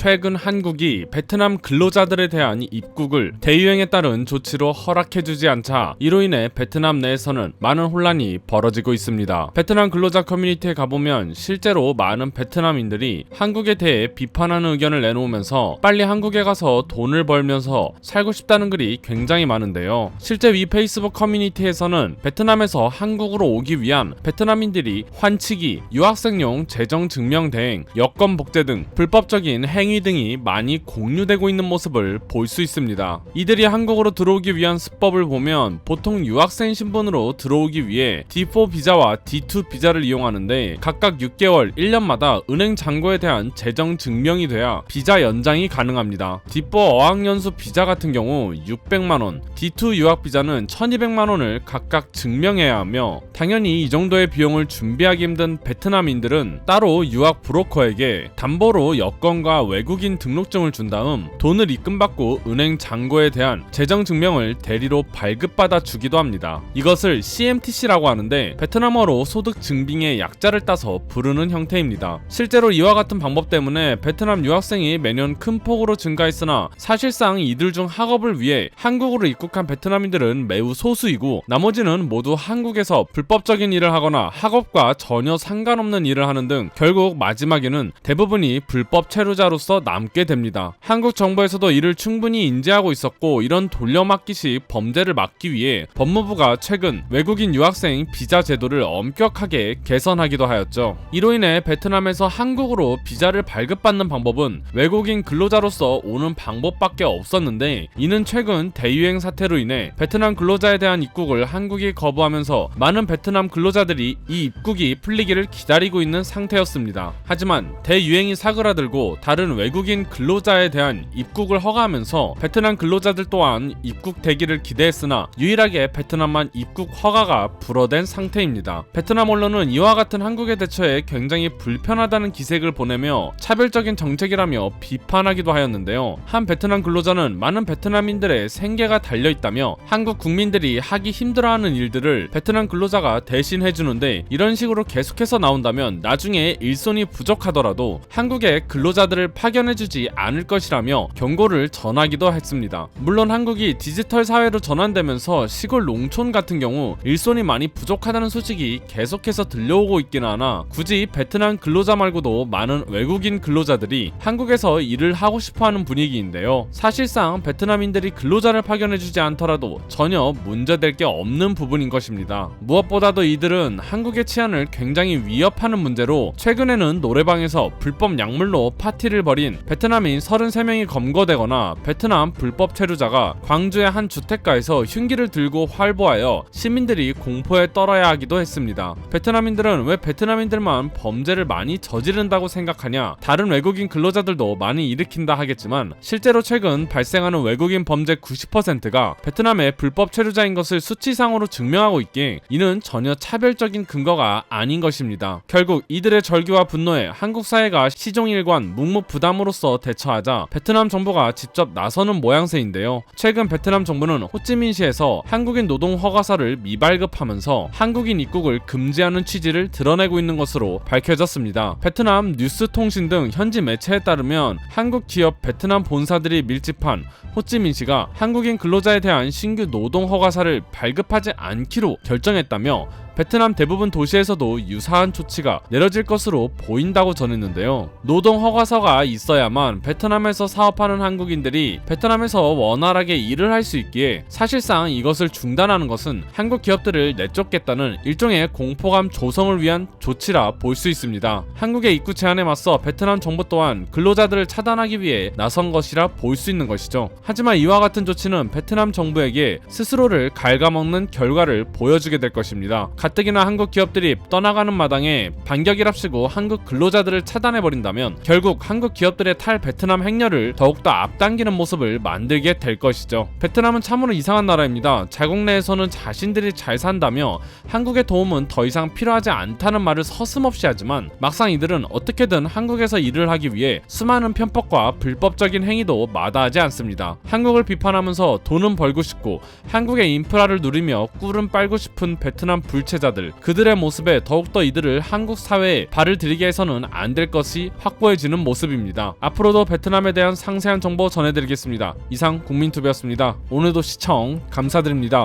최근 한국이 베트남 근로자들에 대한 입국을 대유행에 따른 조치로 허락해주지 않자 이로 인해 베트남 내에서는 많은 혼란이 벌어지고 있습니다. 베트남 근로자 커뮤니티에 가보면 실제로 많은 베트남인들이 한국에 대해 비판하는 의견을 내놓으면서 빨리 한국에 가서 돈을 벌면서 살고 싶다는 글이 굉장히 많은데요. 실제 위 페이스북 커뮤니티에서는 베트남에서 한국으로 오기 위한 베트남인들이 환치기, 유학생용 재정증명 대행, 여권 복제 등 불법적인 행위 등이 많이 공유되고 있는 모습을 볼 수 있습니다. 이들이 한국으로 들어오기 위한 수법을 보면 보통 유학생 신분으로 들어오기 위해 D4 비자와 D2 비자를 이용하는데 각각 6개월, 1년마다 은행 잔고에 대한 재정 증명이 돼야 비자 연장이 가능합니다. D4 어학연수 비자 같은 경우 600만원, D2 유학 비자는 1200만원을 각각 증명해야 하며 당연히 이 정도의 비용을 준비하기 힘든 베트남인들은 따로 유학 브로커에게 담보로 여권과 외국인 등록증을 준 다음 돈을 입금받고 은행 잔고에 대한 재정 증명을 대리로 발급받아 주기도 합니다. 이것을 CMTC라고 하는데 베트남어로 소득 증빙의 약자를 따서 부르는 형태입니다. 실제로 이와 같은 방법 때문에 베트남 유학생이 매년 큰 폭으로 증가했으나 사실상 이들 중 학업을 위해 한국으로 입국한 베트남인들은 매우 소수이고 나머지는 모두 한국에서 불법적인 일을 하거나 학업과 전혀 상관없는 일을 하는 등 결국 마지막에는 대부분이 불법 체류자로서 남게 됩니다. 한국 정부에서도 이를 충분히 인지하고 있었고 이런 돌려막기식 범죄를 막기 위해 법무부가 최근 외국인 유학생 비자 제도를 엄격하게 개선하기도 하였죠. 이로 인해 베트남에서 한국으로 비자를 발급받는 방법은 외국인 근로자로서 오는 방법밖에 없었는데 이는 최근 대유행 사태로 인해 베트남 근로자에 대한 입국을 한국이 거부하면서 많은 베트남 근로자들이 이 입국이 풀리기를 기다리고 있는 상태였습니다. 하지만 대유행이 사그라들고 다른 외국인 근로자에 대한 입국을 허가하면서 베트남 근로자들 또한 입국 대기를 기대했으나 유일하게 베트남만 입국 허가가 불어된 상태입니다. 베트남 언론은 이와 같은 한국의 대처에 굉장히 불편하다는 기색을 보내며 차별적인 정책이라며 비판하기도 하였는데요. 한 베트남 근로자는 많은 베트남인들의 생계가 달려있다며 한국 국민들이 하기 힘들어하는 일들을 베트남 근로자가 대신 해주는데 이런 식으로 계속해서 나온다면 나중에 일손이 부족하더라도 한국에 근로자들을 파견해주지 않을 것이라며 경고를 전하기도 했습니다. 물론 한국이 디지털 사회로 전환되면서 시골 농촌 같은 경우 일손이 많이 부족하다는 소식이 계속해서 들려오고 있긴 하나 굳이 베트남 근로자 말고도 많은 외국인 근로자들이 한국에서 일을 하고 싶어하는 분위기인데요. 사실상 베트남인들이 근로자를 파견해주지 않더라도 전혀 문제될 게 없는 부분인 것입니다. 무엇보다도 이들은 한국의 치안을 굉장히 위협하는 문제로 최근에는 노래방에서 불법 약물로 파티를 벌인 베트남인 33명이 검거되거나 베트남 불법 체류자가 광주의 한 주택가에서 흉기를 들고 활보하여 시민들이 공포에 떨어야 하기도 했습니다. 베트남인들은 왜 베트남인들만 범죄를 많이 저지른다고 생각하냐? 다른 외국인 근로자들도 많이 일으킨다 하겠지만 실제로 최근 발생하는 외국인 범죄 90%가 베트남의 불법 체류자인 것을 수치상으로 증명하고 있기에 이는 전혀 차별적인 근거가 아닌 것입니다. 결국 이들의 절규와 분노에 한국 사회가 시종일관 묵묵부담으로서 대처하자 베트남 정부가 직접 나서는 모양새인데요. 최근 베트남 정부는 호찌민시에서 한국인 노동 허가서를 미발급하면서 한국인 입국을 금지하는 취지를 드러내고 있는 것으로 밝혀졌습니다. 베트남 뉴스통신 등 현지 매체에 따르면 한국 기업 베트남 본사들이 밀집한 호찌민시가 한국인 근로자에 대한 신규 노동 허가서를 발급하지 않기로 결정했다며 베트남 대부분 도시에서도 유사한 조치가 내려질 것으로 보인다고 전했는데요. 노동 허가서가 있어야만 베트남에서 사업하는 한국인들이 베트남에서 원활하게 일을 할 수 있기에 사실상 이것을 중단하는 것은 한국 기업들을 내쫓겠다는 일종의 공포감 조성을 위한 조치라 볼 수 있습니다. 한국의 입국 제한에 맞서 베트남 정부 또한 근로자들을 차단하기 위해 나선 것이라 볼 수 있는 것이죠. 하지만 이와 같은 조치는 베트남 정부에게 스스로를 갉아먹는 결과를 보여주게 될 것입니다. 가뜩이나 한국 기업들이 떠나가는 마당에 반격이랍시고 한국 근로자들을 차단해버린다면 결국 한국 기업들의 탈베트남 행렬을 더욱더 앞당기는 모습을 만들게 될 것이죠. 베트남은 참으로 이상한 나라입니다. 자국 내에서는 자신들이 잘 산다며 한국의 도움은 더 이상 필요하지 않다는 말을 서슴없이 하지만 막상 이들은 어떻게든 한국에서 일을 하기 위해 수많은 편법과 불법적인 행위도 마다하지 않습니다. 한국을 비판하면서 돈은 벌고 싶고 한국의 인프라를 누리며 꿀은 빨고 싶은 베트남 불체 피체자들, 그들의 모습에 더욱더 이들을 한국 사회에 발을 들이게 해서는 안 될 것이 확고해지는 모습입니다. 앞으로도 베트남에 대한 상세한 정보 전해드리겠습니다. 이상 국민투비였습니다. 오늘도 시청 감사드립니다.